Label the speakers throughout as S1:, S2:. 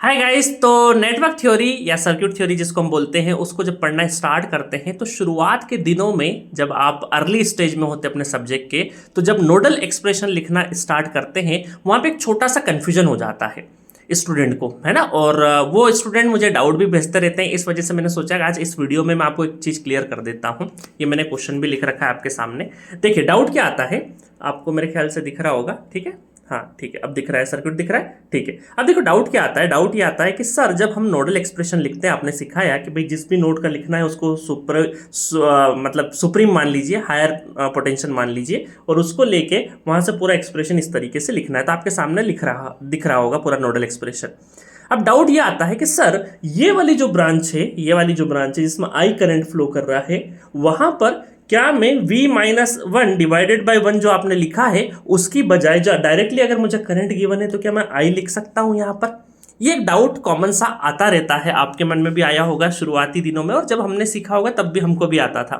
S1: Hi guys. तो network theory या circuit theory जिसको हम बोलते हैं, उसको जब पढ़ना स्टार्ट करते हैं तो शुरुआत के दिनों में जब आप अर्ली स्टेज में होते हैं अपने सब्जेक्ट के, तो जब नोडल एक्सप्रेशन लिखना स्टार्ट करते हैं वहाँ पे एक छोटा सा कन्फ्यूजन हो जाता है स्टूडेंट को, है ना। और वो स्टूडेंट मुझे डाउट भी भेजते रहते हैं। इस वजह से मैंने सोचा कि आज इस वीडियो में मैं आपको एक चीज़ क्लियर कर देता हूँ। ये मैंने क्वेश्चन भी लिख रखा है आपके सामने। देखिए डाउट क्या आता है, आपको मेरे ख्याल से दिख रहा होगा, ठीक है। हाँ ठीक है, अब दिख रहा है, सर्किट दिख रहा है, ठीक है। अब देखो डाउट क्या आता है, डाउट ये आता है कि सर जब हम नोडल एक्सप्रेशन लिखते हैं, आपने सिखाया कि भाई जिस भी नोड का लिखना है उसको मतलब सुप्रीम मान लीजिए, हायर पोटेंशियल मान लीजिए, और उसको लेके वहां से पूरा एक्सप्रेशन इस तरीके से लिखना है। तो आपके सामने दिख रहा होगा पूरा नोडल एक्सप्रेशन। अब डाउट ये आता है कि सर ये वाली जो ब्रांच है, ये वाली जो ब्रांच है जिसमें आई करंट फ्लो कर रहा है, वहां पर क्या मैं v-1 डिवाइडेड बाय 1 जो आपने लिखा है उसकी बजाय जो डायरेक्टली अगर मुझे करंट गिवन है तो क्या मैं I लिख सकता हूं यहां पर। ये एक डाउट कॉमन सा आता रहता है, आपके मन में भी आया होगा शुरुआती दिनों में, और जब हमने सीखा होगा तब भी हमको भी आता था।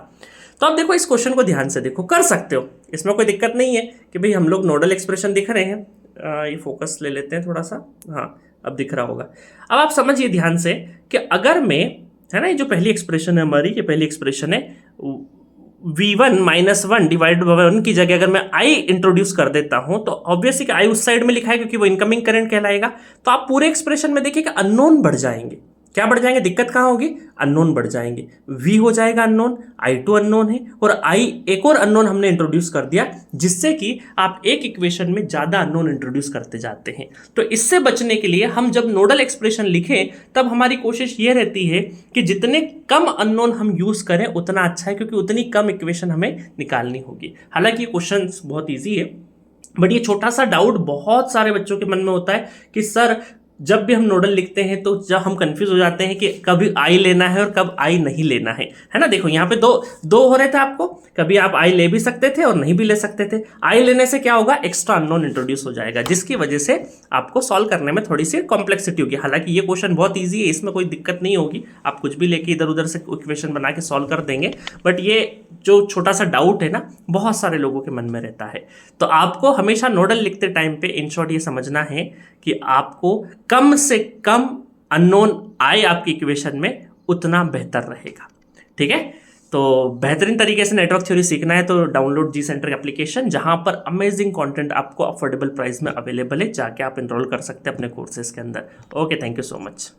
S1: तो आप देखो इस क्वेश्चन को ध्यान से देखो, कर सकते हो, इसमें कोई दिक्कत नहीं है कि भाई हम लोग नोडल एक्सप्रेशन दिख रहे हैं। ये फोकस ले लेते हैं थोड़ा सा, हाँ अब दिख रहा होगा। अब आप समझिए ध्यान से कि अगर मैं, है ना, ये जो पहली एक्सप्रेशन है हमारी, ये पहली एक्सप्रेशन है, v1-1 डिवाइड बाय 1 की जगह अगर मैं i इंट्रोड्यूस कर देता हूं तो ऑब्वियसली i उस साइड में लिखा है क्योंकि वो इनकमिंग करंट कहलाएगा। तो आप पूरे एक्सप्रेशन में देखिए कि अननोन बढ़ जाएंगे। क्या बढ़ जाएंगे, दिक्कत कहां होगी, अननोन बढ़ जाएंगे। v हो जाएगा अननोन, i2 अननोन है, और i एक और अननोन हमने इंट्रोड्यूस कर दिया, जिससे कि आप एक इक्वेशन में ज्यादा अननोन इंट्रोड्यूस करते जाते हैं। तो इससे बचने के लिए हम जब नोडल एक्सप्रेशन लिखें तब हमारी कोशिश ये रहती है कि जितने कम अननोन हम यूज करें उतना अच्छा है, क्योंकि उतनी कम इक्वेशन हमें निकालनी होगी। हालांकि ये क्वेश्चन बहुत ईजी है, बट ये छोटा सा डाउट बहुत सारे बच्चों के मन में होता है कि सर जब भी हम नोडल लिखते हैं तो जब हम कंफ्यूज हो जाते हैं कि कभी आई लेना है और कब आई नहीं लेना है ना। देखो यहाँ पे दो हो रहे थे आपको, कभी आप आई ले भी सकते थे और नहीं भी ले सकते थे। आई लेने से क्या होगा, एक्स्ट्रा अननोन इंट्रोड्यूस हो जाएगा, जिसकी वजह से आपको सॉल्व करने में थोड़ी सी कॉम्प्लेक्सिटी होगी। हालांकि ये क्वेश्चन बहुत ईजी है, इसमें कोई दिक्कत नहीं होगी, आप कुछ भी लेके इधर उधर से इक्वेशन बना के सॉल्व कर देंगे। बट ये जो छोटा सा डाउट है ना, बहुत सारे लोगों के मन में रहता है। तो आपको हमेशा नोडल लिखते टाइम पे इन शॉर्ट ये समझना है कि आपको कम से कम अननोन आए आपकी इक्वेशन में, उतना बेहतर रहेगा। ठीक है, तो बेहतरीन तरीके से नेटवर्क थ्योरी सीखना है तो डाउनलोड जी सेंटर एप्लीकेशन, जहां पर अमेजिंग कंटेंट आपको अफोर्डेबल प्राइस में अवेलेबल है, जाके आप एनरोल कर सकते हैं अपने कोर्सेज के अंदर। Okay, thank you so much.